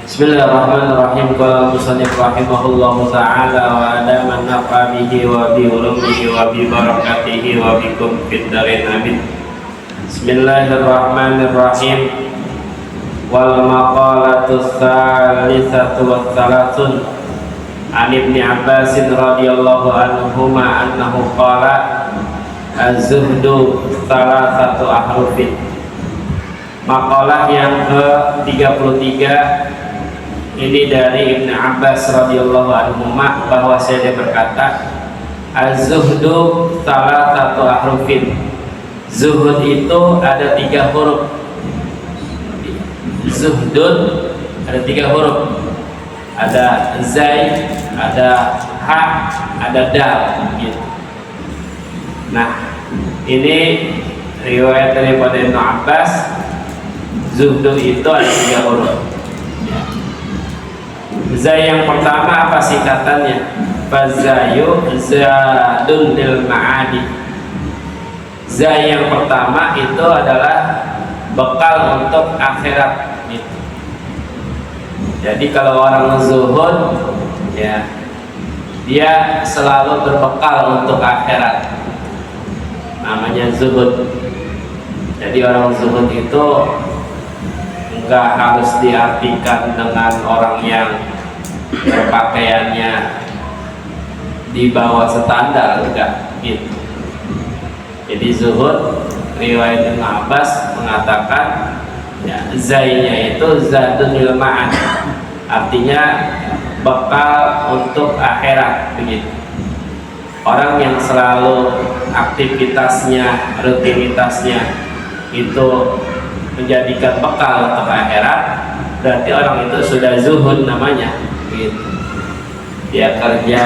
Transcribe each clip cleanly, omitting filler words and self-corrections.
Bismillahirrahmanirrahim. Qala musannif rahimahullahu ta'ala wa adaman nafa bihi wa bi ulumihi wa bi barakatihi wa bikum fid darin amin. Bismillahirrahmanirrahim. Wal maqalatu tsalisatu wa tsalatsun an Ibnu Abbas radhiyallahu anhuma annahu qala az-zuhdu tsalatsatu ahrufin. Makalah yang ke-33 ini dari Ibnu Abbas radhiyallahu anhu bahwa dia berkata, az-zuhdu tsalatsatu ahrufin. Zuhud itu ada 3 huruf. Zuhdun ada 3 huruf. Ada zai, ada ha, ada dal gitu. Nah, ini riwayat daripada Ibnu Abbas. Zuhdu itu ada 3 huruf. Zai yang pertama apa singkatannya? Fazayu zadun lil ma'adi. Zai yang pertama itu adalah bekal untuk akhirat gitu. Jadi kalau orang zuhud ya, dia selalu berbekal untuk akhirat. Namanya zuhud. Jadi orang zuhud itu enggak harus diartikan dengan orang yang berpakaiannya di bawah standar, enggak gitu. Jadi zuhud, riwayat Ibnu Abbas mengatakan ya, zainya itu zadun lil ma'ad, artinya bekal untuk akhirat begitu. Orang yang selalu aktivitasnya, rutinitasnya itu menjadikan bekal untuk akhirat, berarti orang itu sudah zuhud namanya gitu. Dia kerja,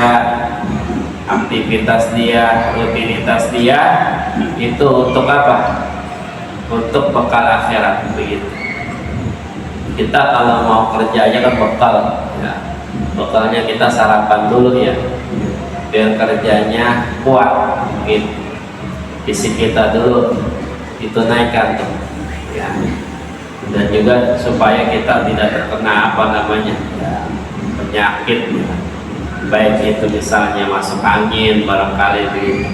aktivitas dia, rutinitas dia itu untuk apa? Untuk bekal akhirat begitu. Kita kalau mau kerja aja kan bekal ya. Bekalnya kita sarapan dulu ya, biar kerjanya kuat gitu. Fisik kita dulu itu naikkan tuh ya. Dan juga supaya kita tidak terkena apa namanya ya, penyakit ya. Baik itu misalnya masuk angin barangkali begitu,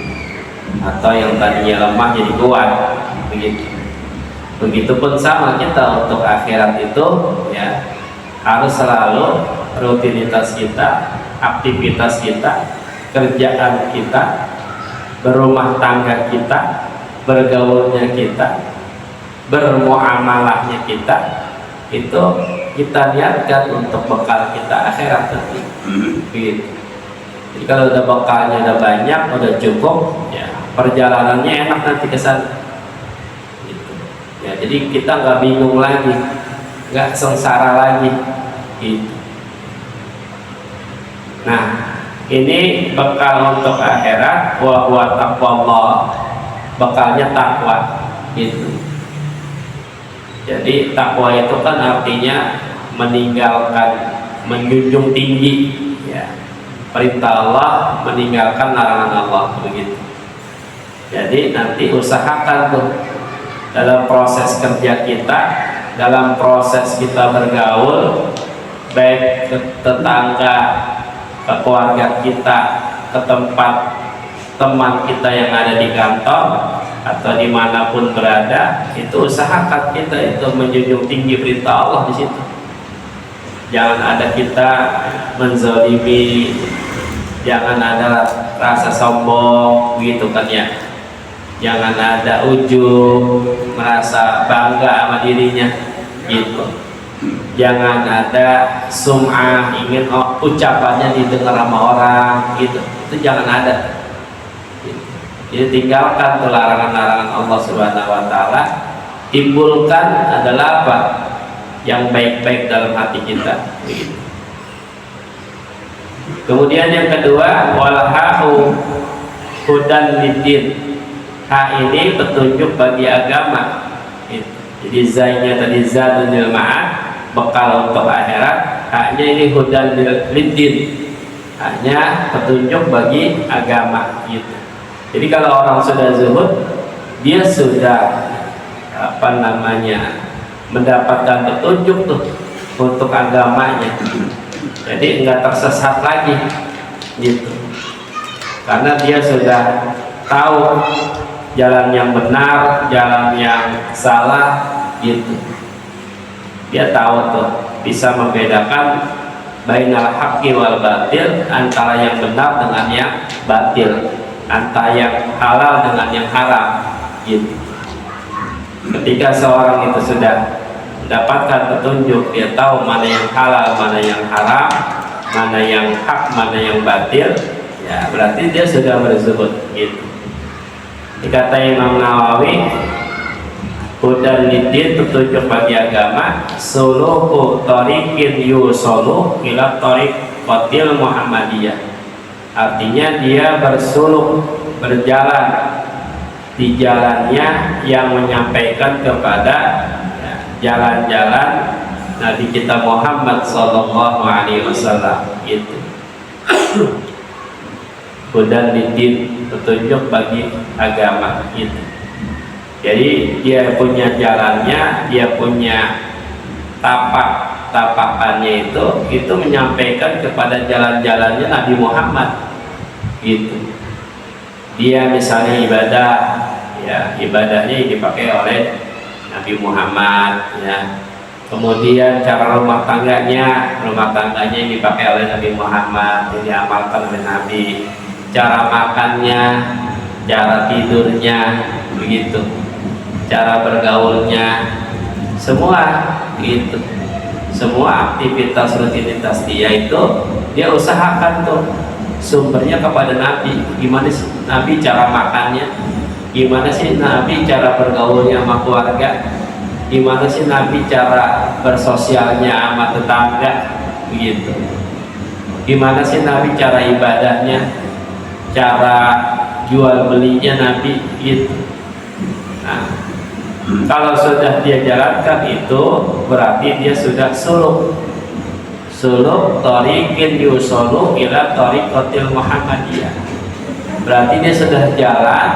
atau yang tadinya lemah jadi kuat begitu. Begitupun sama kita untuk akhirat itu ya, harus selalu rutinitas kita, aktivitas kita, kerjaan kita, berumah tangga kita, bergaulnya kita, bermuamalahnya kita, itu kita niatkan untuk bekal kita akhirat nanti gitu. Jadi kalau udah bekalnya udah banyak, udah cukup ya, perjalanannya enak nanti ke sana gitu. Ya, jadi kita nggak bingung lagi, nggak sengsara lagi gitu. Nah, ini bekal untuk akhirat, wa huwa taqwallah, bekalnya takwa gitu. Jadi takwa itu kan artinya meninggalkan, menjunjung tinggi ya, perintah Allah, meninggalkan larangan Allah begitu. Jadi nanti usahakan tuh dalam proses kerja kita, dalam proses kita bergaul, baik ke tetangga, ke keluarga kita, ke tempat teman kita yang ada di kantor atau dimanapun berada, itu usahakan kita itu menjunjung tinggi perintah Allah di situ. Jangan ada kita menzalimi, jangan ada rasa sombong gitu kan ya. Jangan ada ujub, merasa bangga sama dirinya gitu. Jangan ada sum'ah, ingin ucapannya didengar sama orang gitu. Itu jangan ada. Jadi tinggalkan larangan-larangan Allah Subhanahu wa taala, timbulkan adalah apa? Yang baik-baik dalam hati kita begitu. Kemudian yang kedua, walhahu hudan lidin. Ha ini petunjuk bagi agama gitu. Jadi zainya tadi zadun lil ma'ad, bekal untuk akhirat. Haknya ini hudan lidin, hanya petunjuk bagi agama gitu. Jadi kalau orang sudah zuhud, dia sudah apa namanya mendapatkan petunjuk tuh untuk agamanya. Jadi enggak tersesat lagi gitu, karena dia sudah tahu jalan yang benar, jalan yang salah gitu. Dia tahu tuh, bisa membedakan bainal haqqi wal batil, antara yang benar dengan yang batil, antara yang halal dengan yang haram gitu. Ketika seorang itu sudah mendapatkan petunjuk, dia tahu mana yang halal, mana yang haram, mana yang hak, mana yang batil, ya berarti dia sudah berzuhud gitu. Dikata Imam Nawawi, hudan lidin, petunjuk bagi agama, suluku tariqin yusolu ila tariqatil Muhammadiyah. Artinya dia bersuluk, berjalan di jalannya yang menyampaikan kepada jalan-jalan Nabi kita Muhammad sallallahu alaihi wasallam itu. Hudan lidin, petunjuk bagi agama itu. Jadi dia punya jalannya, dia punya tapakannya itu menyampaikan kepada jalan-jalannya Nabi Muhammad gitu. Dia misalnya ibadah, ya ibadahnya yang dipakai oleh Nabi Muhammad, ya. Kemudian cara rumah tangganya yang dipakai oleh Nabi Muhammad, yang diamalkan oleh Nabi. Cara makannya, cara tidurnya, begitu. Cara bergaulnya, semua gitu. Semua aktivitas rutinitas dia itu dia usahakan tuh sumbernya kepada Nabi. Gimana sih Nabi cara makannya? Gimana sih Nabi cara bergaulnya sama keluarga? Gimana sih Nabi cara bersosialnya sama tetangga? Begitu. Gimana sih Nabi cara ibadahnya? Cara jual belinya Nabi gitu. Nah, kalau sudah dia jalankan itu berarti dia sudah suluk tariqin yusolu ila tariqatil Muhammadiyah. Berarti dia sudah jalan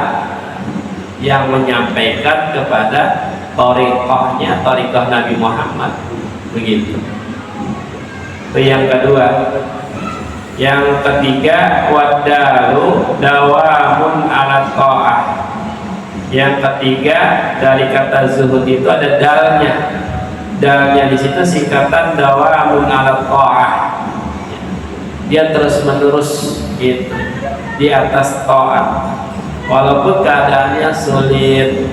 yang menyampaikan kepada tariqah Nabi Muhammad begitu. Itu yang kedua. Yang ketiga, wadalu dawamun ala ta'ah. Yang ketiga dari kata zuhud itu ada dalnya. Dalnya di situ singkatan dawamun ala ta'ah. Dia terus menerus itu di atas ta'at. Walaupun keadaannya sulit,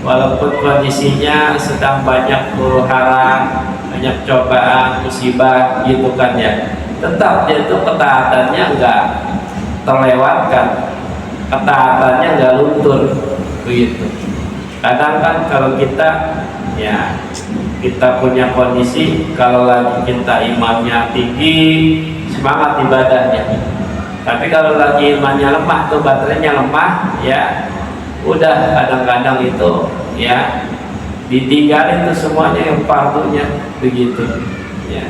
walaupun kondisinya sedang banyak huru-hara, banyak cobaan, musibah gitu kan ya, tetap dia itu ketaatannya enggak terlewatkan, ketaatannya enggak luntur begitu. Kadang kan kalau kita ya kita punya kondisi, kalau lagi kita imannya tinggi, semangat ibadahnya. Tapi kalau lagi imannya lemah, tuh baterainya lemah, ya udah kadang-kadang itu ya ditinggalin tuh semuanya yang fardunya begitu. Ya.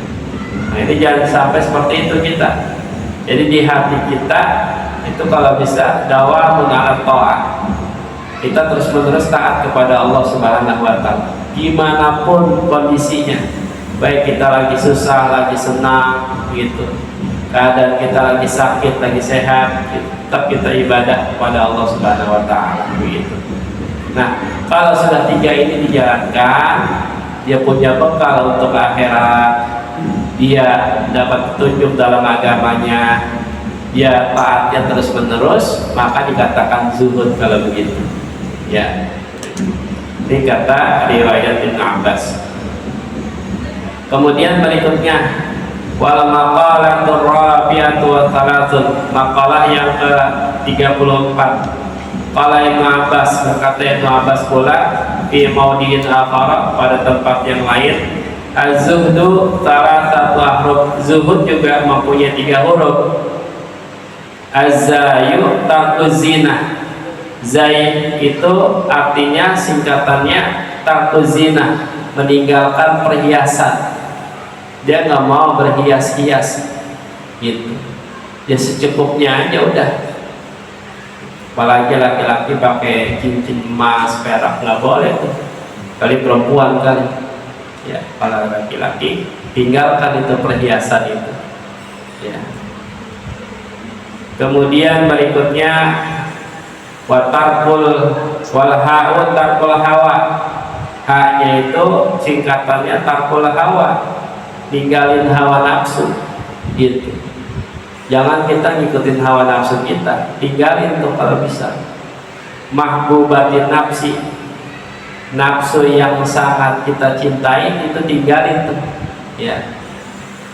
Nah ini jangan sampai seperti itu kita. Jadi di hati kita itu kalau bisa dawamun ala ta'ah. Kita terus-menerus taat kepada Allah Subhanahu wa Ta'ala. Gimana pun kondisinya, baik kita lagi susah, lagi senang, gitu. Keadaan kita lagi sakit, lagi sehat, gitu. Tetap kita ibadah kepada Allah Subhanahu wa Ta'ala, begitu. Nah, kalau sudah tiga ini dijalankan, dia punya bekal untuk akhirat, dia dapat petunjuk dalam agamanya, dia taatnya terus-menerus, maka dikatakan zuhud kalau begitu. Ya, ini kata riwayat Ibnu Abbas. Kemudian berikutnya, wal maqalatur rabi'atu wa thalathun, maqalah yang ke-34. Qala Ibnu Abbas, berkata Ibnu Abbas pula fi maudhi'in akhar, pada tempat yang lain, az-zuhdu thalathatu ahruf, zuhud juga mempunyai 3 huruf. Az-zayu tarkuz zinah. Zai itu artinya singkatannya tarkuz zinah, meninggalkan perhiasan. Dia nggak mau berhias-hias gitu, ya secukupnya aja udah. Apalagi laki-laki pakai cincin emas, perak, nggak boleh tuh. Kali perempuan kali ya, para laki-laki tinggalkan itu perhiasan itu, ya. Kemudian berikutnya watarkul walha'u tarkul hawa. Hanya itu singkatannya tarkul hawa, tinggalin hawa nafsu gitu. Jangan kita ngikutin hawa nafsu kita, tinggalin tuh kalau bisa. Mahbubatin nafsi, nafsu yang sangat kita cintai itu tinggalin tuh, ya.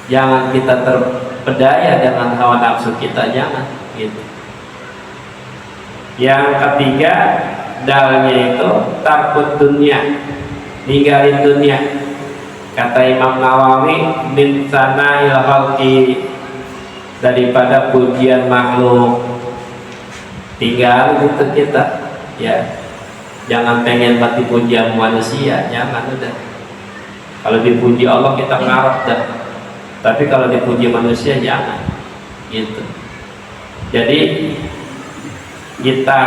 Jangan kita terpedaya dengan hawa nafsu kita, jangan gitu. Yang ketiga dalnya itu takut dunia, ninggalin dunia. Kata Imam Nawawi, min sana'il khalqi, daripada pujian makhluk, tinggal gitu kita, ya. Jangan pengen mati pujian manusia, jangan, udah. Kalau dipuji Allah kita ngarep dah. Tapi kalau dipuji manusia jangan, gitu. Jadi kita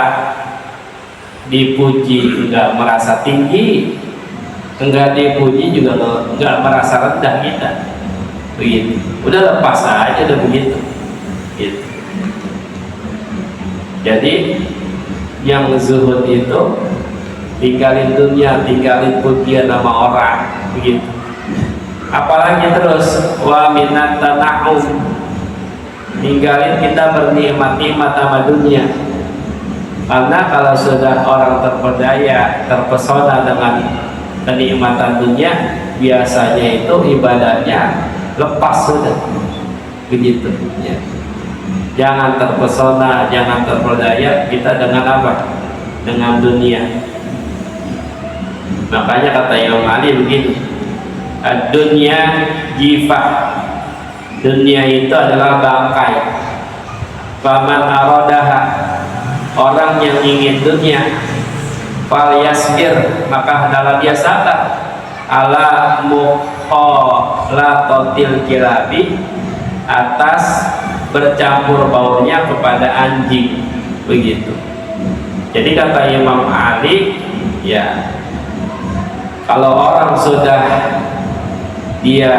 dipuji enggak merasa tinggi, enggak dipuji juga enggak merasa rendah kita, begitu. Udah lepas aja, udah begitu, gitu. Jadi yang zuhud itu tinggalin dunia, tinggalin pujian nama orang, begitu. Apalagi terus wa minat tana'um, tinggalin kita bernikmat-nikmat sama dunia. Karena kalau sudah orang terpedaya, terpesona dengan kenikmatan dunia, biasanya itu ibadahnya lepas sudah, begitu, ya. Jangan terpesona, jangan terpedaya kita dengan apa? Dengan dunia. Makanya kata Imam Ali begini, dunia jifah, dunia itu adalah bangkai. Faman arodaha, orang yang ingin dunia, fal yasbir, maka hendaklah dia sabar ala mukhalatatil kilabi, atas bercampur baurnya kepada anjing, begitu. Jadi kata Imam Ali, ya, kalau orang sudah dia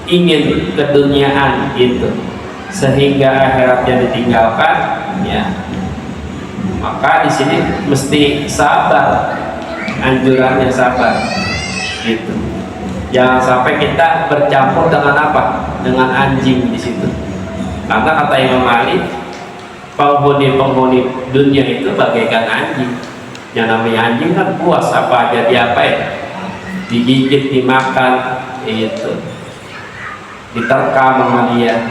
ingin keduniaan itu sehingga akhiratnya ditinggalkan, ya, maka di sini mesti sabar, anjurannya sabar, gitu. Jangan sampai kita bercampur dengan apa? Dengan anjing di situ. Karena kata Imam Ali, penghuni dunia itu bagaikan anjing. Yang namanya anjing kan puas apa aja diapain, digigit, dimakan, itu, diterkam sama dia,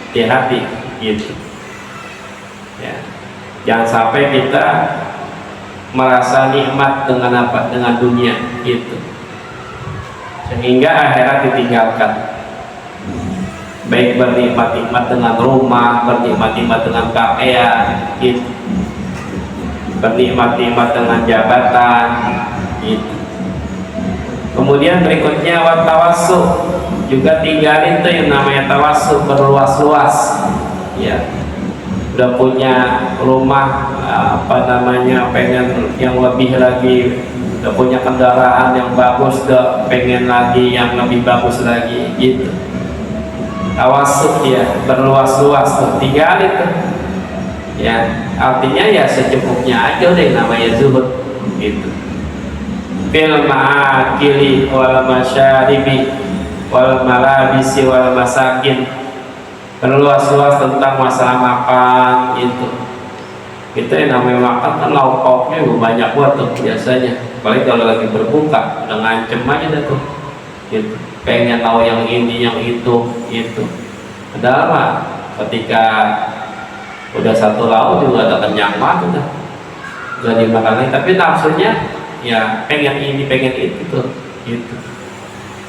hati-hati, gitu. Ya. Jangan sampai kita merasa nikmat dengan apa? Dengan dunia, gitu, sehingga akhirat ditinggalkan. Baik bernikmat-nikmat dengan rumah, bernikmat-nikmat dengan pakaian, gitu, bernikmat-nikmat dengan jabatan, gitu. Kemudian berikutnya watawassu, juga tinggalin tuh yang namanya tawassu, berluas-luas, ya. Udah punya rumah, apa namanya, pengen yang lebih lagi, udah punya kendaraan yang bagus, udah pengen lagi yang lebih bagus lagi, gitu. Tawassu, ya, berluas-luas tuh, tinggalin tuh, ya. Artinya ya secukupnya aja deh, namanya zuhud, gitu. Fil ma'akili wal masyaribi wal malabisi wal masakin, berluas-luas tentang masalah makan, gitu. Itu yang namanya makan kan lauk pauknya banyak buat tuh biasanya. Apalagi kalau lagi berbuka, udah ngancem aja dah tuh, gitu. Pengen tahu yang ini, yang itu, gitu. Padahal mah ketika udah satu lauk juga ada kenyang banget udah, udah dimakan lagi. Tapi nafsunya ya pengen ini, pengen itu tuh, gitu.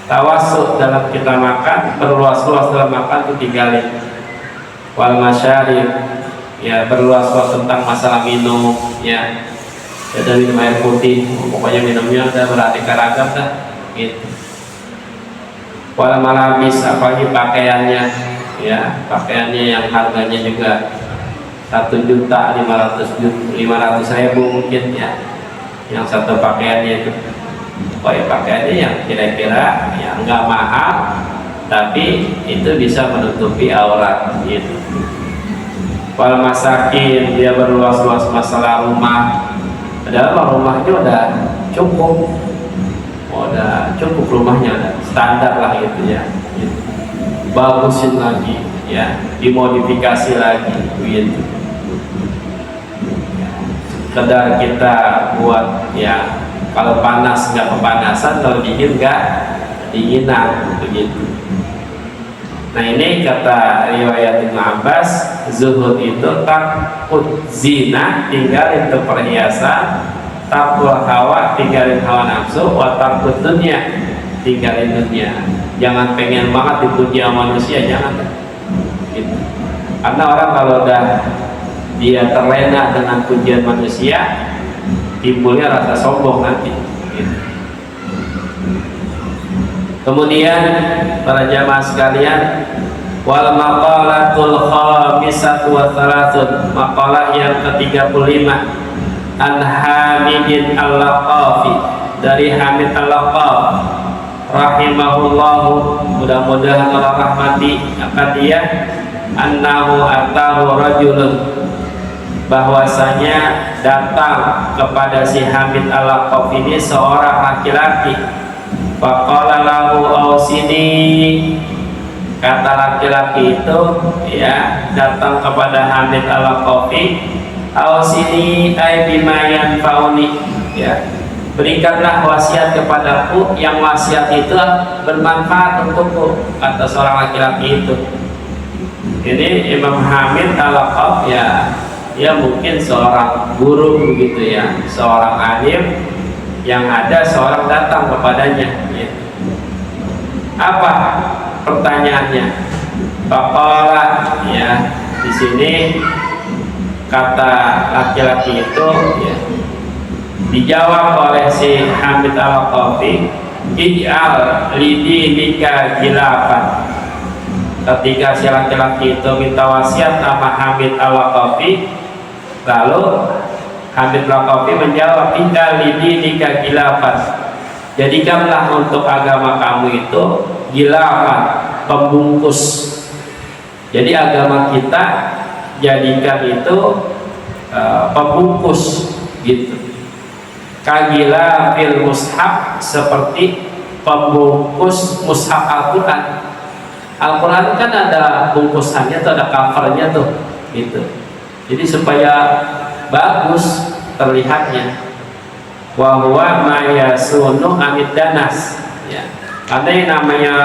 Tawassu dalam kita makan, berluas-luas dalam makan tuh tinggalin. Wal masyarib, ya, berluas-luas tentang masalah minum, ya. Ada minum air putih, pokoknya minumnya ada beraneka ragam dah, gitu. Wal malabis, apalagi pakaiannya, ya, pakaiannya yang harganya juga 1.500.000 mungkin, ya, yang satu pakaiannya itu. pokoknya pakaiannya yang kira-kira yang nggak mahal tapi itu bisa menutupi aurat gitu. Wal masakin, dia berluas-luas masalah rumah, padahal rumahnya udah cukup, rumahnya udah standar lah gitu ya, gitu. Bagusin lagi ya, dimodifikasi lagi gitu. Sekedar kita buat ya, kalau panas nggak kepanasan, kalau dingin nggak dinginan begitu. Nah ini kata riwayat Ibnu Abbas, zuhud itu takut zina, tinggalin itu perhiasan, takut hawa, tinggalin hawa nafsu, wa takut dunia, tinggalin dunia. Jangan pengen banget dipuji sama manusia, jangan gitu. Karena orang kalau udah dia terlena dengan pujian manusia, timbulnya rasa sombong nanti gitu. Kemudian para jamaah sekalian, wal maqalatul khamisatu wa thalathun, maqalah yang ke-35, an Hamidin al-Laqafi, dari Hamid al-Laqaf rahimahullahu, mudah-mudahan Allah rahmati akan dia, annahu atahu rajulun, bahwasanya datang kepada si Hamid al-Laqaf ini seorang laki-laki. Faqala lahu ausini, kata laki-laki itu ya datang kepada Hamid al-Laqafi, ausini ay bima yanfa'uni, ya berikanlah wasiat kepadaku yang wasiat itu bermanfaat untukku, kata seorang laki-laki itu. Ini Imam Hamid al-Laqaf ya mungkin seorang guru begitu ya, seorang alim yang ada seorang datang kepadanya gitu. Apa pertanyaannya? Faqala, ya di sini kata laki-laki itu ya, dijawab oleh si Hamid al-Laqafi, ij'al lidinika jilafan. Ketika si laki-laki itu minta wasiat sama Hamid al-Laqafi, lalu Hamid al-Laqafi menjawab, inna lidinika jilafan, jadikanlah untuk agama kamu itu jilafan, pembungkus. Jadi agama kita jadikan itu pembungkus gitu. Kagila fil mushaf, seperti pembungkus mushaf Al-Quran. Al-Quran kan ada bungkusannya tuh, ada covernya tuh gitu. Jadi supaya bagus terlihatnya, wa huwa ma yasunu amid danas, ya. Karena yang namanya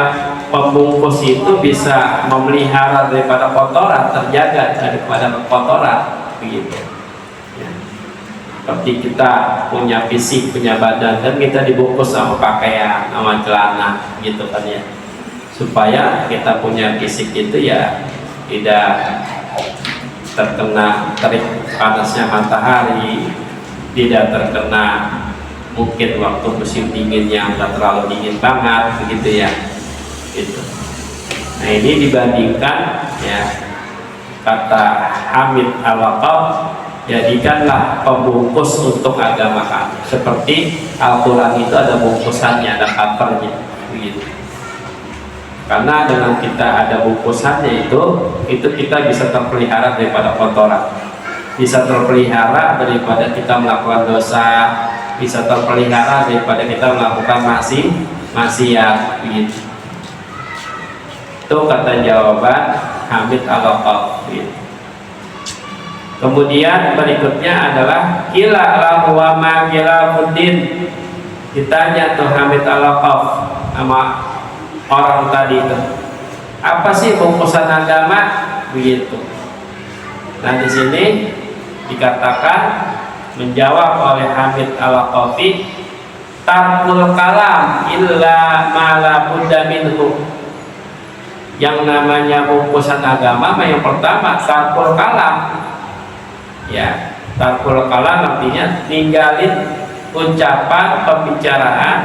pembungkus itu bisa memelihara daripada kotoran, terjaga daripada kotoran begitu ya. Seperti kita punya fisik, punya badan, dan kita dibungkus sama pakaian, sama celana gitu kan ya, supaya kita punya fisik itu ya tidak terkena terik panasnya matahari, tidak terkena mungkin waktu musim dingin yang nggak terlalu dingin banget begitu ya gitu. Nah ini dibandingkan ya, kata Hamid al-Laqaf, jadikanlah pembungkus untuk agama kamu, seperti Al-Quran itu ada bungkusannya, ada covernya begitu. Karena dengan kita ada bungkusannya itu kita bisa terpelihara daripada kotoran, bisa terpelihara daripada kita melakukan dosa, bisa terpelihara daripada kita melakukan maksiat begitu. Itu kata jawaban Hamid al-Laqaf. Kemudian berikutnya adalah kila lahu wa ma khilafuddin. Ditanya tuh Hamid al-Laqaf sama orang tadi itu, apa sih bungkusan agama begitu. Nah di sini dikatakan, menjawab oleh Hamid al-Laqafi, tarkul kalam illa ma la budda minhu. Yang namanya bungkusan agama yang pertama tarkul kalam, ya tarkul kalam artinya ninggalin ucapan, pembicaraan,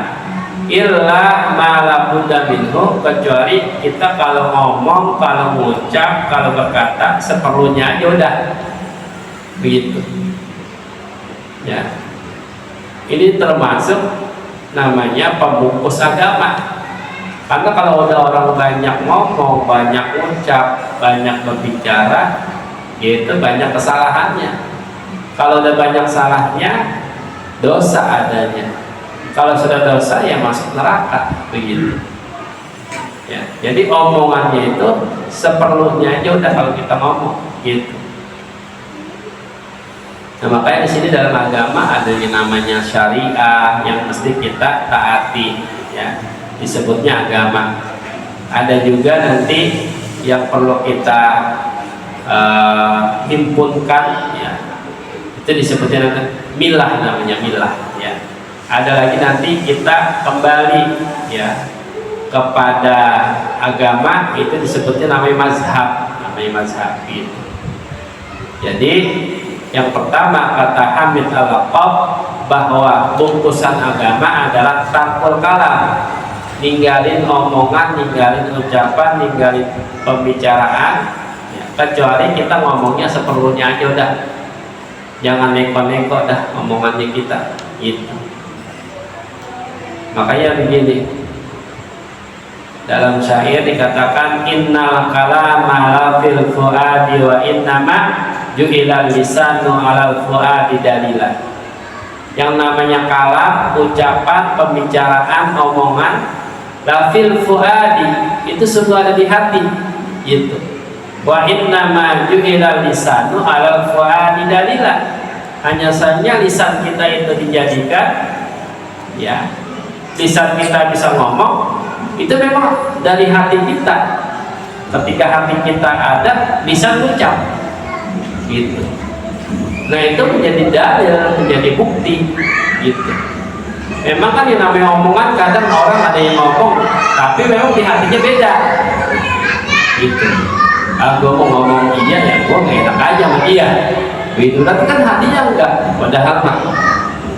illa ma la budda minhu, kecuali kita kalau ngomong, kalau mengucap, kalau berkata seperlunya aja udah begitu ya. Ini termasuk namanya pembungkus agama. Karena kalau udah orang banyak ngomong, banyak ucap, banyak berbicara, itu banyak kesalahannya. Kalau udah banyak salahnya, dosa adanya. Kalau sudah dosa ya masuk neraka, begitu. Ya, jadi omongannya itu seperlunya aja udah kalau kita ngomong, gitu. Nah, makanya di sini dalam agama ada yang namanya syariah yang mesti kita taati, ya, disebutnya agama. Ada juga nanti yang perlu kita himpunkan, ya, itu disebutnya milah, namanya milah, ya. Ada lagi nanti kita kembali, ya, kepada agama, itu disebutnya namanya mazhab, gitu. Jadi yang pertama kata Hamid Al-Laqab bahwa bungkusan agama adalah tarkul kalam, ninggalin omongan, ninggalin ucapan, ninggalin pembicaraan, ya, kecuali kita ngomongnya seperlunya aja udah, jangan neko-neko dah omongannya kita, gitu. Makanya begini, dalam syair dikatakan innal kalama fil fuadi wa innama ju'ilal lisanu alal fuadi dalila. Yang namanya kalam, ucapan, pembicaraan, omongan, lafil fuadi, itu semua ada di hati, gitu. Wa innama ju'ilal lisanu alal fuadi dalila. Hanya saja lisan kita itu dijadikan, ya, lisan kita bisa ngomong, itu memang dari hati kita. Ketika hati kita ada, lisan ucap, gitu. Nah, itu menjadi dalil, menjadi bukti, gitu. Memang kan yang namanya omongan, kadang orang ada yang ngomong tapi memang di hatinya beda, gitu. Gue mau ngomong iya, ya gue gak enak aja sama dia, gitu. Tapi kan hatinya enggak, padahal mah,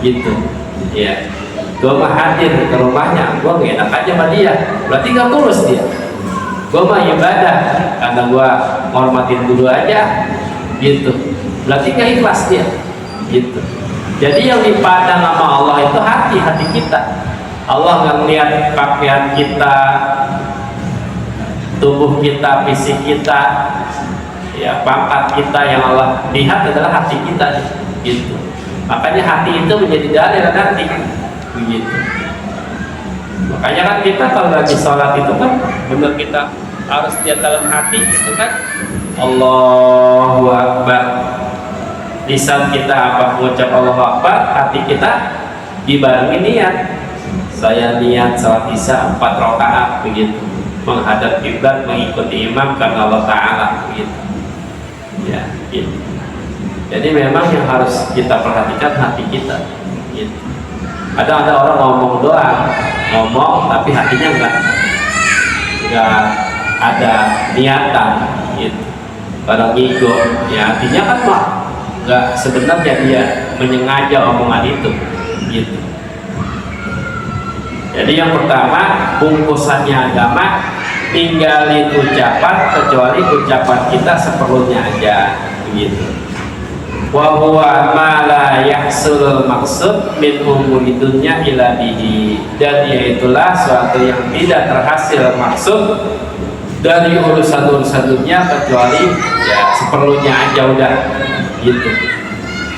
gitu, ya. Gue mah hadir ke rumahnya, gue gak enak aja sama dia, berarti gak tulus dia. Gue mah ibadah karena gue ngormatin dulu aja, gitu, berarti gak ikhlas dia, gitu. Jadi yang dipandang sama Allah itu hati kita. Allah nggak melihat pakaian kita, tubuh kita, fisik kita, ya, pangkat kita. Yang Allah lihat adalah hati kita, gitu. Makanya hati itu menjadi dalil nanti, begitu. Makanya kan kita kalau lagi sholat itu kan benar, kita harus lihat dalam hati, gitu kan. Allahu Akbar, lisan kita apa mengucap Allahu Akbar, hati kita dibarengi niat. Saya niat salat isya 4 rakaat, begitu, menghadap kiblat, mengikuti imam karena Allah Ta'ala, begitu, ya, gitu. Jadi memang yang harus kita perhatikan hati kita, gitu. Ada orang ngomong doang, ngomong tapi hatinya enggak ada niatan, gitu. Pada ngigo, ya, artinya kan mah enggak sebenarnya dia menyengaja omongan itu, gitu. Jadi yang pertama, bungkusannya agama, tinggalin ucapan kecuali ucapan kita seperlunya aja, begitu. Wa huwa ma la yahsul maksud min umuri dunya ila bihi, dan yaitulah suatu yang tidak terhasil maksud dari urusan-urusan dunia kecuali, ya, seperlunya aja udah, gitu.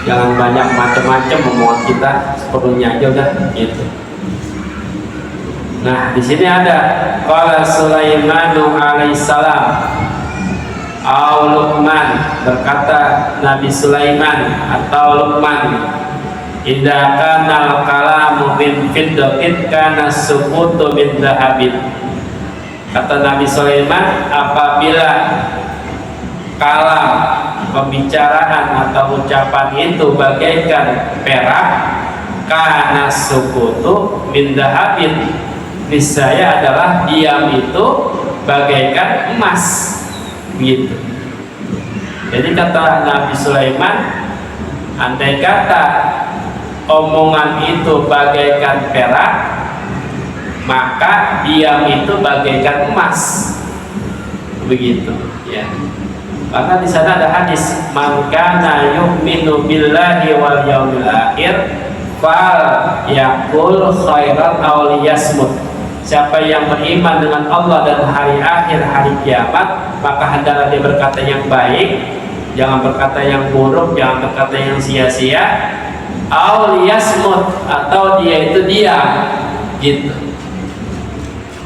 Jangan banyak macam-macam omongan kita, seperlunya aja udah, gitu. Nah, di sini ada qala Sulaimanu alaihissalam, au Luqman, berkata Nabi Sulaiman atau Luqman, idza kana al-kalamu min fiddatin kana sukutu min dhahabin. Kata Nabi Sulaiman, apabila kalam, pembicaraan atau ucapan itu bagaikan perak, kana sukutu min dhahabin, niscaya adalah diam itu bagaikan emas, gitu. Jadi kata Nabi Sulaiman, andai kata omongan itu bagaikan perak, maka diam itu bagaikan emas, begitu, ya. Karena di sana ada hadis, man kana yu'minu billahi wal yaumil akhir fal yakul khairan aw liyasmut. Siapa yang beriman dengan Allah dan hari akhir, hari kiamat, maka hendaklah dia berkata yang baik, jangan berkata yang buruk, jangan berkata yang sia-sia. Aw liyasmut, atau dia itu diam gitu.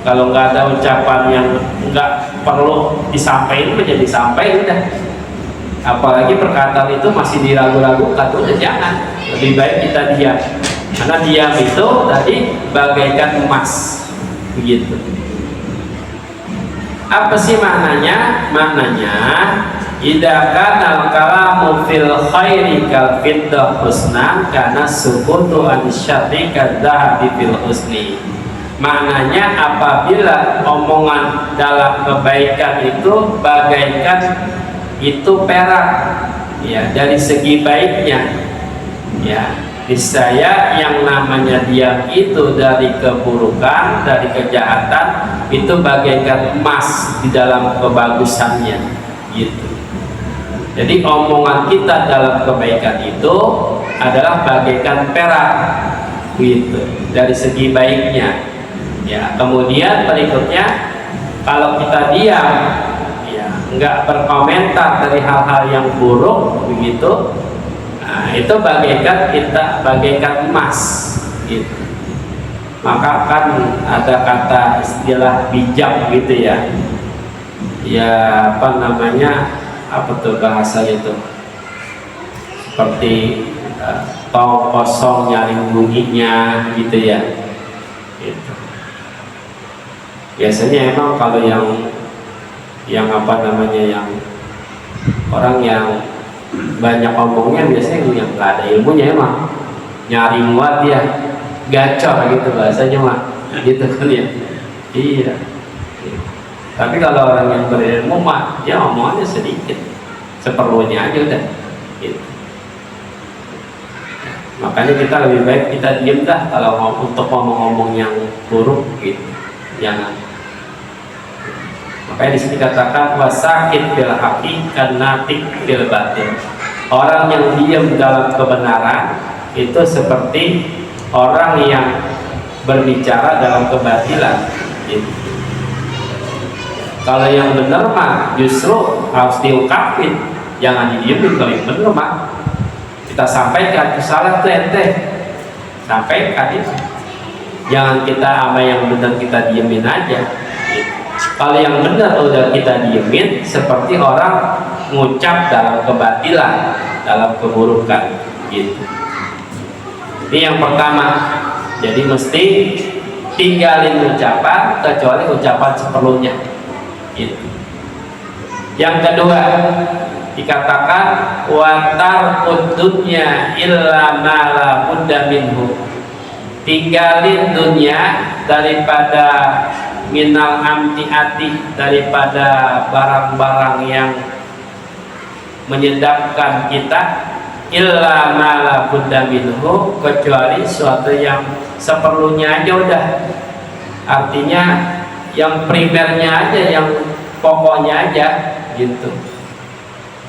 Kalau nggak ada ucapan yang nggak perlu disampaikan, menjadi disampaikan udah. Apalagi perkataan itu masih diragu-ragukan, udah jangan. Lebih baik kita diam, karena diam itu tadi bagaikan emas, begitu. Apa sih maknanya? Maknanya, idza kana al-kalamu fil khairi kal fiddah husnan kana sukutu an syarri kadzahabi fil husni. Maknanya apabila omongan dalam kebaikan itu bagaikan itu perak, ya, dari segi baiknya, ya, niscaya yang namanya diam itu dari keburukan, dari kejahatan itu bagaikan emas di dalam kebagusannya, gitu. Jadi omongan kita dalam kebaikan itu adalah bagaikan perak, gitu, dari segi baiknya. Ya, kemudian berikutnya kalau kita diam, ya, nggak berkomentar dari hal-hal yang buruk, begitu, nah, itu bagaikan emas, gitu. Maka kan ada kata istilah bijak, gitu ya. Ya, apa namanya? Apa tuh bahasanya itu? Seperti tong kosong nyaring bunyinya, gitu ya. Gitu. Biasanya emang kalau yang apa namanya, yang orang yang banyak omongnya biasanya yang nggak ada ilmunya, emang nyari muat ya, gacor gitu bahasanya mah, gitu kan ya. Iya. Tapi kalau orang yang berilmu mah, ya omongannya sedikit, seperlunya aja udah, gitu. Makanya kita lebih baik kita diem dah kalau untuk ngomong-ngomong yang buruk, gitu, jangan. Makanya di sini katakan wasakit bil haqi kanatik bil batil. Orang yang diam dalam kebenaran itu seperti orang yang berbicara dalam kebatilan, gitu. Kalau yang benar mah justru harus diungkapin, jangan didiemin. Kalau yang benar mah kita sampaikan, itu salah tuh ente, sampaikan itu. Jangan kita sama yang benar kita diemin aja, gitu. Kalau yang benar udah kita diemin, seperti orang ngucap dalam kebatilan, dalam keburukan, gitu. Ini yang pertama. Jadi mesti tinggalin ucapan kecuali ucapan seperlunya, gitu. Yang kedua dikatakan watar dunya illa ma la budda minhu. Tinggalin dunia daripada minal amtiati, daripada barang-barang yang menyedapkan kita, illa ma la budda minhu, kecuali suatu yang seperlunya aja udah. Artinya yang primernya aja, yang pokoknya aja, gitu.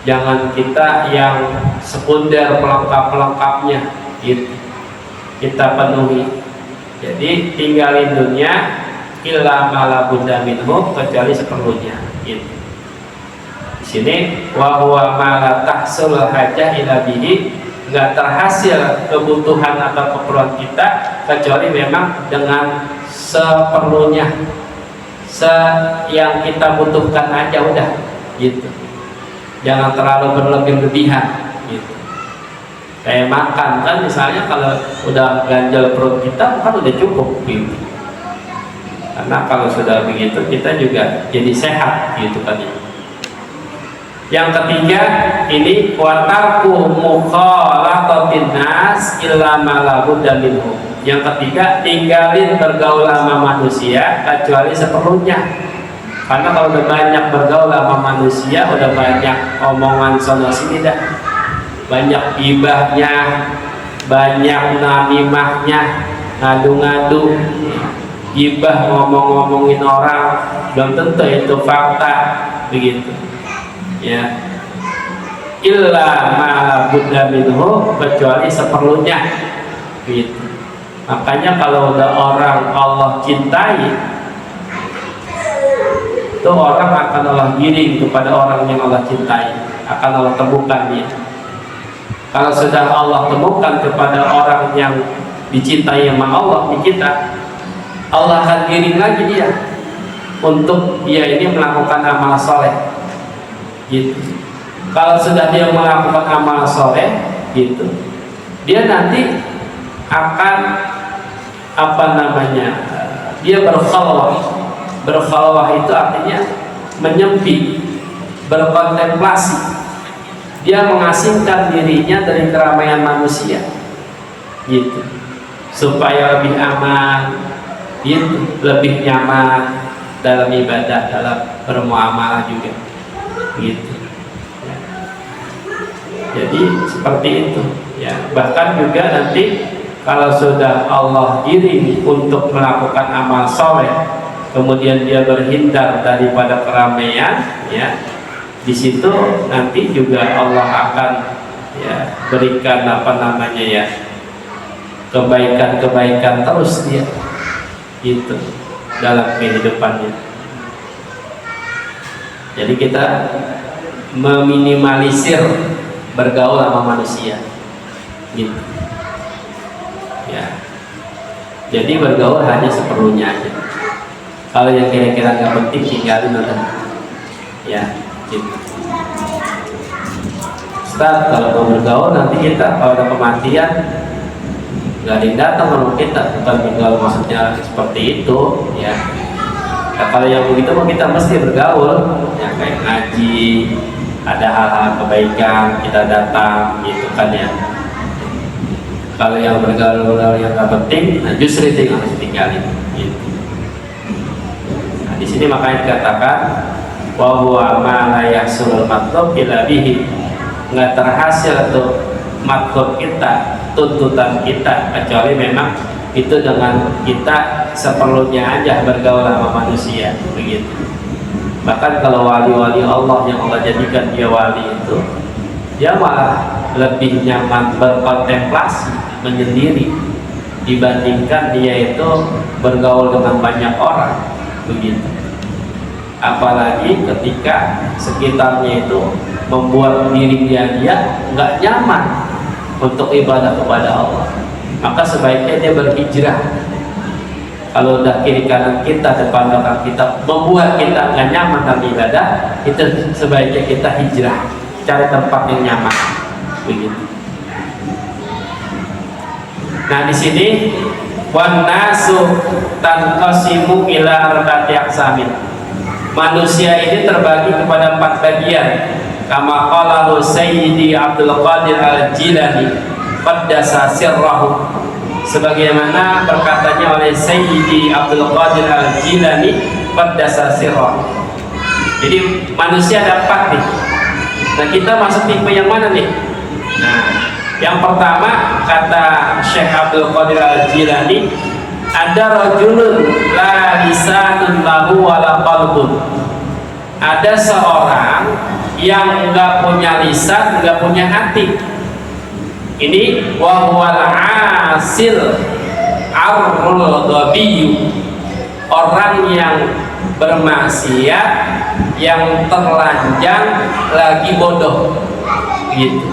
Jangan kita yang sekunder, pelengkap-pelengkapnya, gitu, kita penuhi. Jadi tinggalin dunia illa ma la budda minhu, kecuali seperlunya, gitu. Di sini wa huwa ma la tahsul hajah ila bihi, enggak terhasil kebutuhan atau keperluan kita kecuali memang dengan seperlunya, yang kita butuhkan aja udah, gitu. Jangan terlalu berlebih-lebihan, gitu. Kayak makan kan, misalnya kalau udah ganjal perut kita kan udah cukup, gitu. Karena kalau sudah begitu kita juga jadi sehat, gitu kan ya. Yang ketiga ini watarku mukhalatatin nas illa ma la budda minhu. Yang ketiga, tinggalin bergaul sama manusia kecuali seperlunya. Karena kalau udah banyak bergaul sama manusia, udah banyak omongan sono sini dah, banyak gibahnya, banyak namimahnya, ngadu-ngadu, gibah, ngomong-ngomongin orang, belum tentu itu fakta, begitu. Ya, illa ma la budda minhu, kecuali seperlunya. gitu. Makanya kalau udah orang Allah cintai, itu orang akan Allah giring kepada orang yang Allah cintai, akan Allah temukan dia. Kalau sudah Allah temukan kepada orang yang dicintai sama Allah di kita, Allah akan giring lagi dia untuk dia ini melakukan amal soleh gitu. Kalau sudah dia melakukan amal soleh gitu, dia nanti akan dia berkhalwah. Berkhalwah itu artinya menyempit, berkontemplasi. Dia mengasingkan dirinya dari keramaian manusia gitu, supaya lebih aman gitu, lebih nyaman dalam ibadah, dalam bermuamalah juga gitu. Jadi seperti itu ya. Bahkan juga nanti kalau sudah Allah giring untuk melakukan amal soleh, kemudian dia berhindar daripada keramaian ya, di situ nanti juga Allah akan ya berikan kebaikan-kebaikan terus dia gitu dalam kehidupannya. Jadi kita meminimalisir bergaul sama manusia gitu ya. Jadi bergaul hanya seperlunya aja. Kalau yang kira-kira nggak penting tinggalin aja ya gitu. Ustaz, kalau mau bergaul nanti kita kalau ada kematian nggak ada yang datang sama kita, bukan bergaul maksudnya seperti itu ya. Nah, kalau yang begitu kita mesti bergaul ya, kayak ngaji, ada hal-hal kebaikan kita datang gitu kan ya. Kalau yang bergaul yang nggak penting, nah justru itu yang harus tinggalin gitu. Nah, di sini makanya dikatakan wa huwa ma la yahsul matlub illa bihi, nggak terhasil tuh matlub kita, tuntutan kita, kecuali memang itu dengan kita seperlunya aja bergaul sama manusia begitu. Bahkan kalau wali-wali Allah yang Allah jadikan dia wali itu, dia malah lebih nyaman berkontemplasi, menyendiri, dibandingkan dia itu bergaul dengan banyak orang begitu. Apalagi ketika sekitarnya itu membuat diri dia nggak nyaman untuk ibadah kepada Allah, maka sebaiknya dia berhijrah. Kalau udah kiri kanan kita, depan belakang kita membuat kita nggak nyaman dalam ibadah, itu sebaiknya kita hijrah, cari tempat yang nyaman begitu. Nah di sini wan nasu tanqasimu ila arba'ati aqsamin. Manusia ini terbagi kepada 4 bagian. Kama qala Sayyidi Abdul Qadir Al-Jilani qaddasa sirrahu, sebagaimana berkatanya oleh Sayyidi Abdul Qadir Al-Jilani qaddasa sirrahu. Jadi manusia ada 4 nih. Nah kita masuk tipe yang mana nih? Nah yang pertama kata Syekh Abdul Qadir Al-Jilani, ada rajulun la lisanun lahu wala qalbun. Ada seorang yang enggak punya lisan, enggak punya hati. Ini wa huwal asil arrul ghabiyyu, orang yang bermaksiat, yang terlanjang, lagi bodoh gitu.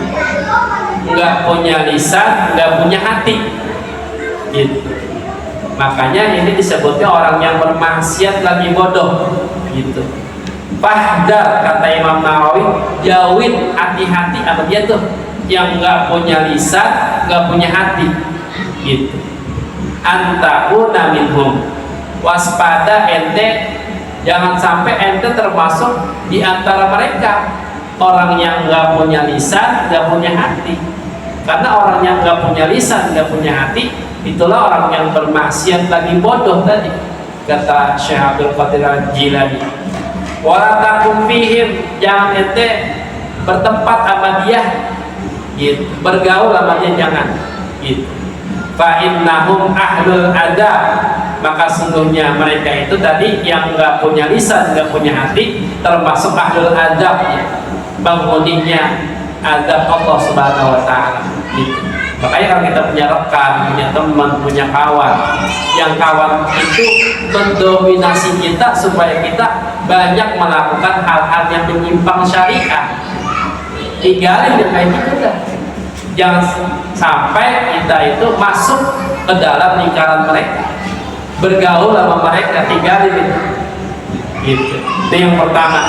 Enggak punya lisan, enggak punya hati gitu. Makanya ini disebutnya orang yang bermaksiat lagi bodoh gitu. Fahdar, kata Imam Nawawi, jauhin, hati-hati sama dia tuh yang nggak punya lisan, nggak punya hati gitu. Antakuna minhum, waspada ente, jangan sampai ente termasuk di antara mereka orang yang nggak punya lisan, nggak punya hati. Karena orang yang nggak punya lisan, nggak punya hati, itulah orang yang bermaksiat lagi bodoh tadi, kata Syekh Abdul Qadir Al-Jilani. Wala takum fihim, jangan ente bertempat sama dia gitu, bergaul sama dia jangan gitu. Fa innahum ahlul adab, maka sungguhnya mereka itu tadi yang nggak punya lisan, nggak punya hati, termasuk ahlul adab ya, penghuninya adab Allah Subhanahu wa ta'ala gitu. Makanya kalau kita punya rekan, punya teman, punya kawan, yang kawan itu mendominasi kita supaya kita banyak melakukan hal-hal yang menyimpang syariat, tinggalin yang kayak gitu dah. Jangan sampai kita itu masuk ke dalam lingkaran mereka, bergaul sama mereka, tinggalin itu. Gitu. Itu yang pertama.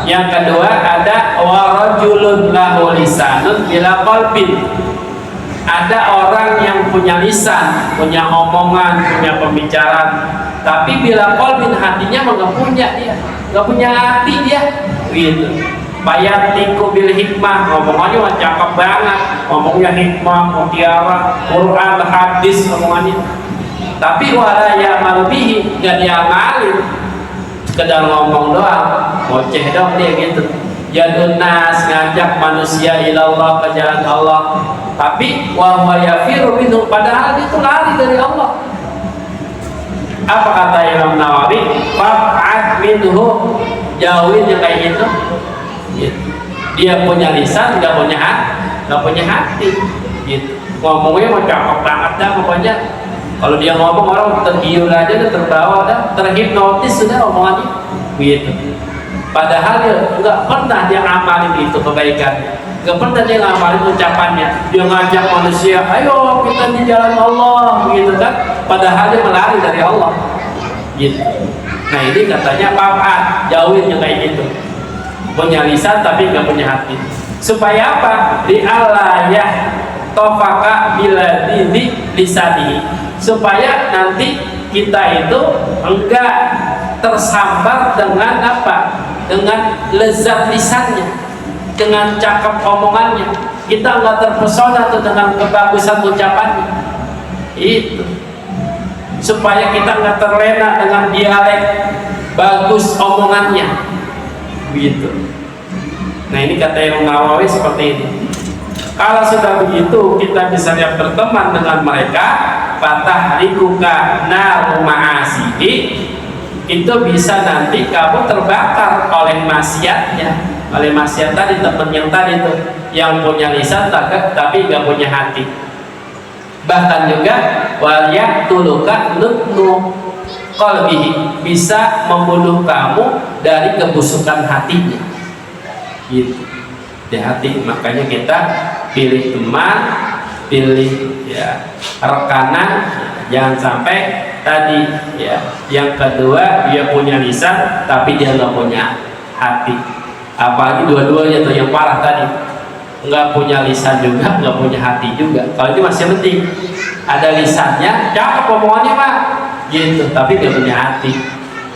Yang kedua ada warajulun lahu lisanun bila qalbin. Ada orang yang punya lisan, punya omongan, punya pembicaraan, tapi bila qalbin hatinya nggak punya dia, nggak punya hati dia, gitu. Bayatiku bil hikmah, ngomongannya mah cakep banget, ngomongnya hikmah, mutiara, Quran, hadis omongannya. Tapi wala ya'mal bihi, nggak diamalin, sekedar ngomong doang, ngoceh dong dia gitu. Yadun nas, ngajak manusia ilallah, ke jalan Allah, tapi wa huwa yafiru minhu, padahal itu lari dari Allah. Apa kata Imam Nawawi? Fa'ad minhu, jauhin yang kayak gitu. Dia punya lisan, nggak punya hati, gitu. Ngomongnya mau cakep banget dah pokoknya. Kalau dia ngomong orang tergiur aja, udah terbawa, dah terhipnotis sudah omongannya, gitu. Padahal dia nggak pernah dia amalin itu kebaikan, nggak pernah dia ngamalin ucapannya. Dia ngajak manusia, ayo kita di jalan Allah, gitu kan. Padahal dia melari dari Allah, gitu. Nah ini katanya papat, jauhin yang kayak gitu. Punya lisan tapi nggak punya hati. Supaya apa? Di Allah ya tofaka bila di lisani. Supaya nanti kita itu enggak tersambar dengan apa? Dengan lezat lisannya, dengan cakep omongannya. Kita enggak terpesona tuh dengan kebagusan ucapannya. Itu. Supaya kita enggak terlena dengan dialek bagus omongannya. Begitu. Nah ini kata Imam Nawawi seperti ini. Kalau sudah begitu kita bisa berteman dengan mereka, fatahrikuka naru ma'asihi, itu bisa nanti kamu terbakar oleh maksiatnya, oleh maksiat tadi, teman yang tadi itu, yang punya lisan tapi nggak punya hati. Bahkan juga walyak tuluka nutnu qalbihi, bisa membunuh kamu dari kebusukan hatinya, gitu. Di hati. Makanya kita pilih teman, pilih ya rekanan, jangan sampai tadi ya. Yang kedua, dia punya lisan tapi dia nggak punya hati. Apalagi dua-duanya tuh yang parah tadi, nggak punya lisan juga, nggak punya hati juga. Kalau itu masih penting, ada lisannya, cakep omongannya Pak, gitu, tapi dia punya hati,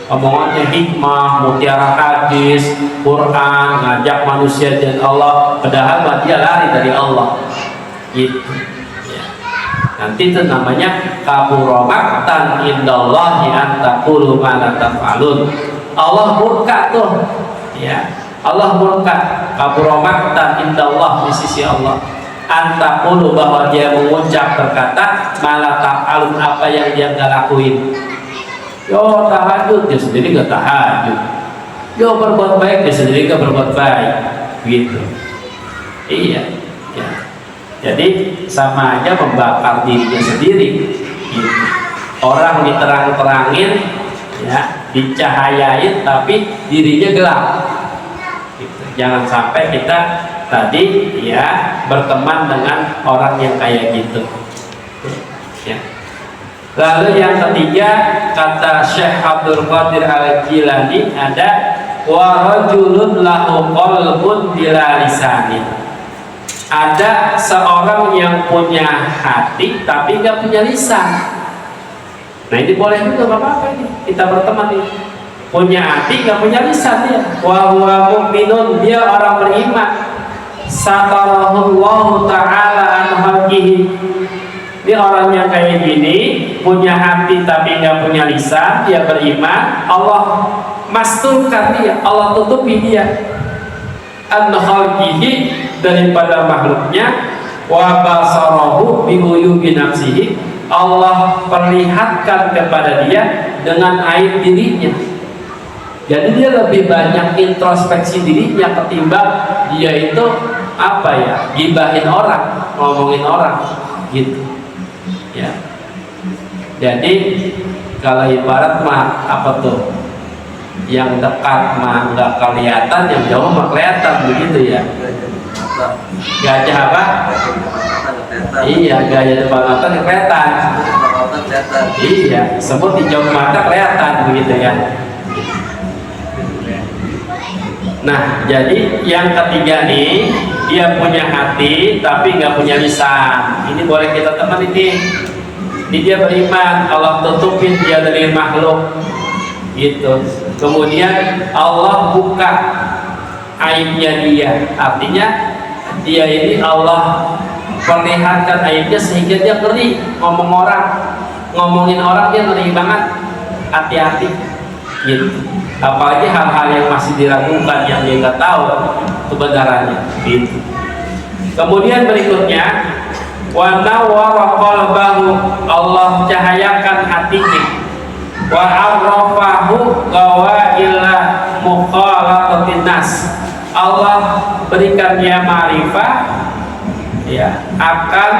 omongannya hikmah, mutiara hadis, Quran, ngajak manusia dan Allah, padahal dia lari dari Allah, gitu ya. Nanti itu namanya kabura maqtan indallahi an taqulu ma la taf'alun. Allah murka tuh ya, Allah murka, kabura maqtan indallah, di sisi Allah, antaqulu, bahwa dia mengucap berkata malah ta'alun, apa yang dia nggak lakuin. Yo tahajud, dia sendiri nggak tahajud. Yo berbuat baik, dia sendiri nggak berbuat baik, gitu. Iya ya. Jadi sama aja membakar dirinya sendiri, gitu. Orang diterang-terangin ya, dicahayain tapi dirinya gelap, gitu. Jangan sampai kita tadi ya berteman dengan orang yang kayak gitu ya. Lalu yang ketiga, kata Syekh Abdul Qadir Al-Jilani, ada wa rajulun lahu qalbun bila lisanin. Ada seorang yang punya hati tapi nggak punya lisan. Nah ini boleh juga, nggak apa-apa ini kita berteman ini. Punya hati nggak punya lisan dia. Wa huwa mu'minun, dia orang beriman. Satarahullahu ta'ala an halqihi. Ini orang yang kayak gini, punya hati tapi nggak punya lisan, dia beriman, Allah masturkan dia, Allah tutupi dia an khalqihi, daripada makhluknya, wa basarahu bi uyubi nafsihi, Allah perlihatkan kepada dia dengan aib dirinya. Jadi dia lebih banyak introspeksi dirinya ketimbang dia itu apa ya, gibahin orang. ngomongin orang gitu ya. Jadi kalau ibarat mah apa tuh, yang dekat mah nggak kelihatan, yang jauh mah kelihatan begitu ya. Gajah apa? Iya, gajah depan mata kelihatan. Iya, semut di jauh mata kelihatan begitu ya. Nah, jadi yang ketiga nih, dia punya hati tapi nggak punya lisan. Ini boleh kita teman ini. Ini dia beriman, Allah tutupin dia dari makhluk, gitu. Kemudian Allah buka aibnya dia, artinya dia ini Allah perlihatkan aibnya sehingga dia ngeri ngomongin orang dia ngeri banget, hati-hati, gitu. Apalagi hal-hal yang masih diragukan, yang dia nggak tahu kebenarannya, gitu. Kemudian berikutnya, wa nawwara qalbahu, Allah cahayakan hatinya, wa arrafahu qawaila mukhalatatin nas, Allah berikan dia ma'rifah ya akan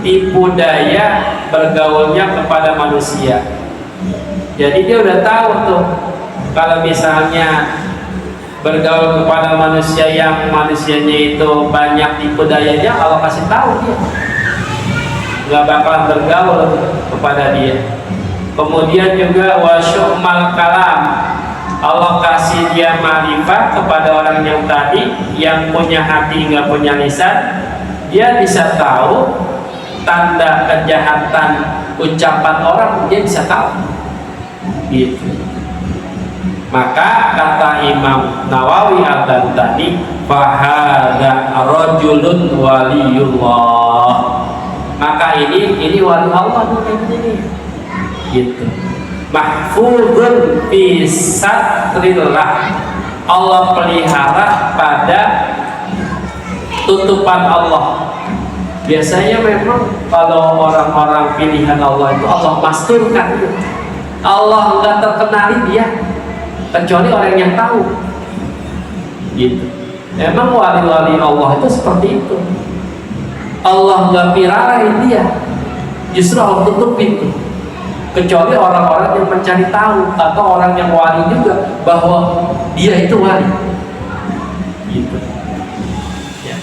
tipu daya bergaulnya kepada manusia. Jadi dia udah tahu tuh kalau misalnya bergaul kepada manusia yang manusianya itu banyak tipu dayanya, Allah kasih tahu dia nggak bakalan bergaul kepada dia. Kemudian juga wasyu'mal kalam, Allah kasih dia ma'rifah kepada orang yang tadi yang punya hati nggak punya lisan, dia bisa tahu tanda kejahatan ucapan orang, dia bisa tahu gitu. Maka kata Imam Nawawi Al-Bantani, fahadha rajulun waliyullah, maka ini wali Allah ini gitu. Mahfuzun fi satrillah, Allah pelihara pada tutupan Allah. Biasanya memang kalau orang-orang pilihan Allah itu Allah masturkan, Allah enggak terkenali dia kecuali orang yang tahu gitu. Emang wali-wali Allah itu seperti itu, Allah nggak viralin dia, justru Allah tutupin itu, kecuali orang-orang yang mencari tahu atau orang yang wali juga bahwa dia itu wali gitu ya.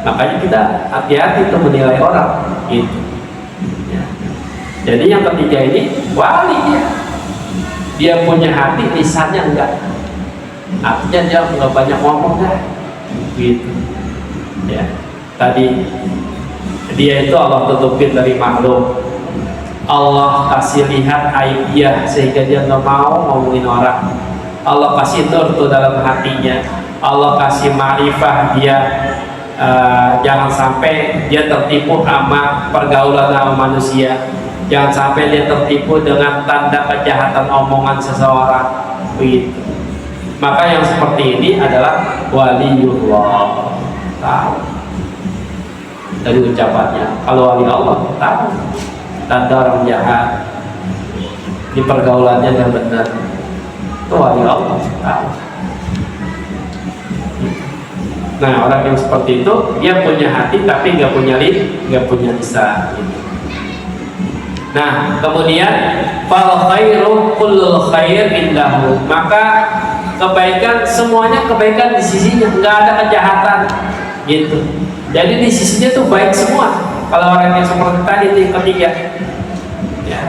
Makanya kita hati-hati untuk menilai orang gitu ya. Jadi yang ketiga ini wali dia punya hati, lisannya enggak, artinya dia nggak banyak ngomong dah gitu ya. Tadi dia itu Allah tutupin dari makhluk, Allah kasih lihat aib dia sehingga dia nggak mau ngomongin orang, Allah kasih nur tuh dalam hatinya, Allah kasih ma'rifah dia, jangan sampai dia tertipu sama pergaulan sama manusia, jangan sampai dia tertipu dengan tanda kejahatan omongan seseorang begitu. Maka yang seperti ini adalah waliullah, tahu dari ucapannya. Kalau wali Allah tahu tanda orang jahat di pergaulannya yang benar, itu wali Allah tahu. Nah, orang yang seperti itu dia punya hati tapi nggak punya lisan gitu. Nah, kemudian fal khairu kullul khair indahu, maka kebaikan semuanya kebaikan di sisinya, nggak ada kejahatan gitu. Jadi di sisinya tuh baik semua. Kalau orang yang seperti tadi itu yang ketiga ya,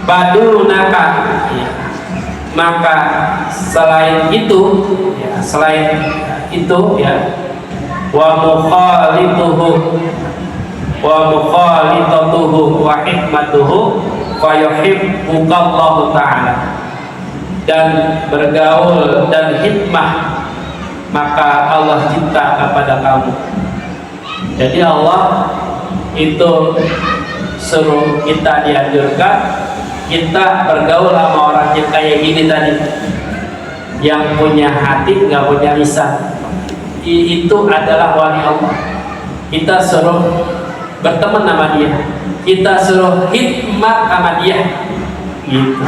badunaka ya. Maka selain itu ya, wa mukhalituhu wa hikmatuhu fa yuhibbukallahu ta'ala, dan bergaul dan hikmah maka Allah cinta kepada kamu. Jadi Allah itu suruh kita, dianjurkan kita bergaul sama orang yang kayak gini tadi, yang punya hati nggak punya lisan, itu adalah wali Allah. Kita suruh berteman sama dia, kita suruh hikmat sama dia gitu.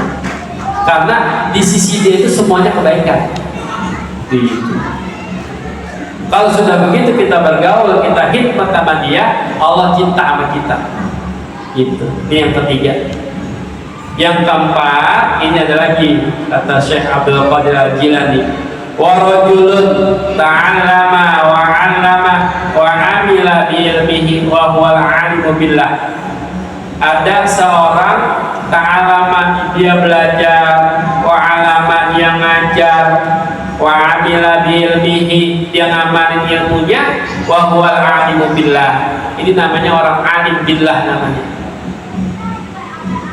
Karena di sisi dia itu semuanya kebaikan gitu. Kalau sudah begitu kita bergaul, kita khidmat sama dia, Allah cinta sama kita. Gitu. Ini yang ketiga. Yang keempat, ini ada lagi kata Syekh Abdul Qadir Al-Jilani. Wa rajulun ta'allama wa 'allama wa 'amila bi ilmihi wa huwal 'alimu billah. Ada seorang ta'allama, dia belajar, wa 'allama, dia ngajar, wa 'amila bi ilmihi, dia ngamalin ilmunya, wa huwal 'alimu billah. Ini namanya orang alim billah namanya.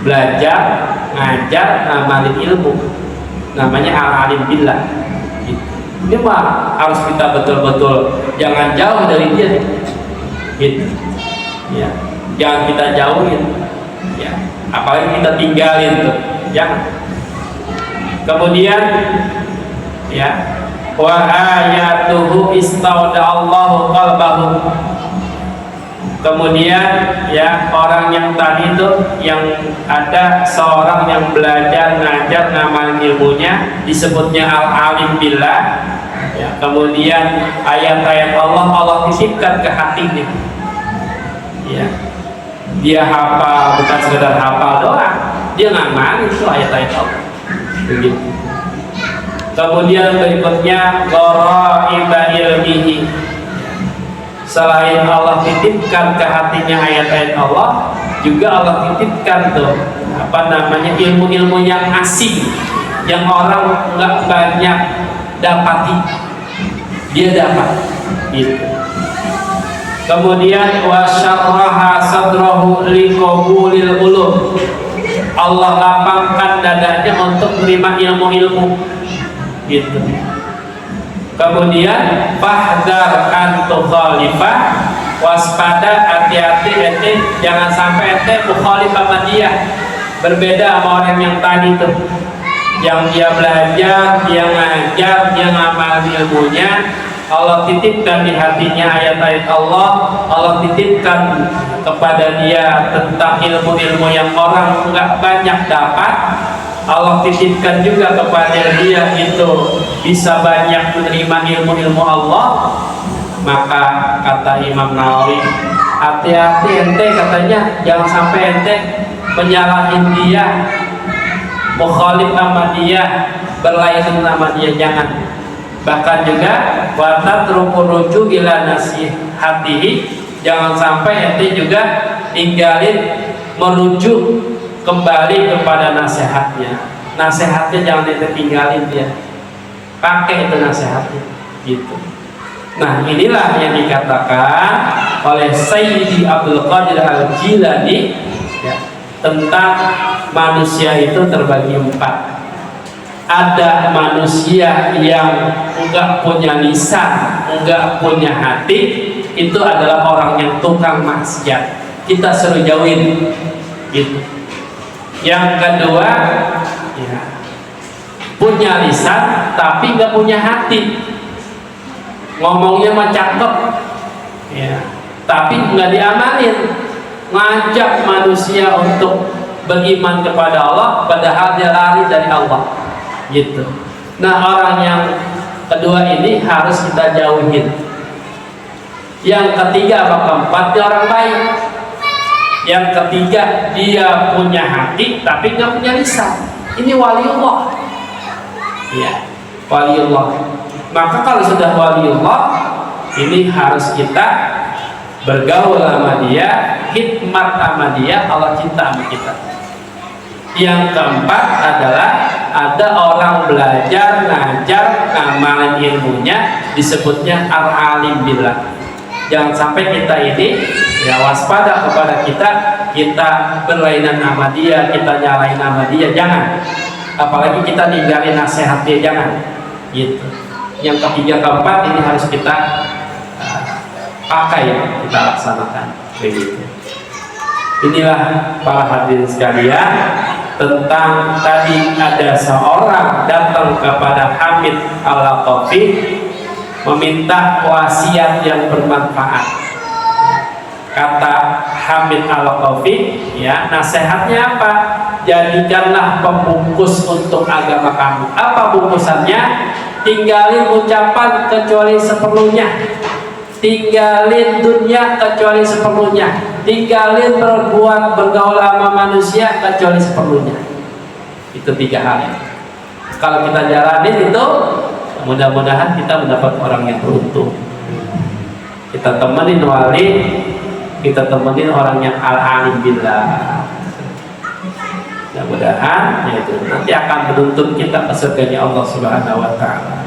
Belajar, ngajar, ngamalin ilmu, namanya al-alim billah. Gitu. Ini mah harus kita betul-betul jangan jauh dari dia, gitu. Ya, jangan kita jauhin, ya. Apalagi kita tinggalin tuh, jangan. Kemudian, ya, wa ayatuhu istauda-Allahu qalbahu. Kemudian ya, orang yang tadi itu yang ada seorang yang belajar, ngajar, ngamalin ilmunya, disebutnya al-alim billah. Ya, kemudian ayat-ayat Allah titipkan ke hatinya. Ya, dia hafal, bukan sekedar hafal doang, dia ngamalin itu ayat-ayat Allah. Begitu. Kemudian berikutnya ghara'iba ilmihi. Selain Allah titipkan ke hatinya ayat-ayat Allah, juga Allah titipkan tuh ilmu-ilmu yang asing, yang orang nggak banyak dapati, dia dapat. Gitu. Kemudian wasyarraha sadrahu liqabulil ulum. Allah lapangkan dadanya untuk menerima ilmu-ilmu. Gitu. Kemudian fahdar an tukhalifah, waspada, hati-hati ente jangan sampai ente mukhalif sama dia, berbeda sama orang yang tadi tuh, yang dia belajar, dia ngajar, dia ngamal ilmunya, Allah titipkan di hatinya ayat-ayat Allah titipkan kepada dia tentang ilmu-ilmu yang orang nggak banyak dapat. Allah titipkan juga kepada dia itu bisa banyak menerima ilmu-ilmu Allah. Maka kata Imam Nawawi, hati-hati ente, katanya jangan sampai ente menyalahin dia, mukhalif sama dia, berlainan sama dia, jangan. Bahkan juga watatruku ruju ila nasihatihi, jangan sampai ente juga tinggalin merujuk kembali kepada nasihatnya. Nasihatnya jangan ditinggalin dia, pakai itu nasihatnya, gitu. Nah, inilah yang dikatakan oleh Sayyidi Abdul Qadir Al-Jilani, ya, tentang manusia itu terbagi 4. Ada manusia yang enggak punya lisan, enggak punya hati, itu adalah orang yang tukang maksiat, kita suruh jauhin, gitu. Yang kedua, ya, punya lisan tapi nggak punya hati, ngomongnya mah cakep, ya, tapi nggak diamalin, ngajak manusia untuk beriman kepada Allah padahal dia lari dari Allah, gitu. Nah, orang yang kedua ini harus kita jauhin. Yang ketiga apa keempatnya orang baik. Yang ketiga, dia punya hati tapi nggak punya lisan. Ini waliullah, ya, waliullah. Maka kalau sudah waliullah, ini harus kita bergaul sama dia, khidmat sama dia, Allah cinta sama kita. Yang keempat adalah ada orang belajar, ngajar, ngamalin ilmunya, disebutnya al-alim billah. Jangan sampai kita ini ya waspada kepada kita berlainan sama dia, kita nyalain sama dia, jangan. Apalagi kita ninggalin nasihat dia, jangan, gitu. Yang ketiga, keempat ini harus kita pakai, kita laksanakan, begitu. Inilah para hadirin sekalian, tentang tadi ada seorang datang kepada Hamid Al-Laqafi meminta wasiat yang bermanfaat. Kata Hamid Al-Laqafi, ya, nasihatnya apa? jadikanlah pembungkus untuk agama kamu. Apa bungkusannya? Tinggalin ucapan kecuali seperlunya, tinggalin dunia kecuali seperlunya, tinggalin bergaul sama manusia kecuali seperlunya. Itu 3 hal. Kalau kita jalanin itu, mudah-mudahan kita mendapat orang yang beruntung. Kita temenin wali, kita temenin orang yang al-alim billah. Mudah-mudahan yaitu nanti akan menuntun kita ke surganya Allah Subhanahu wa taala.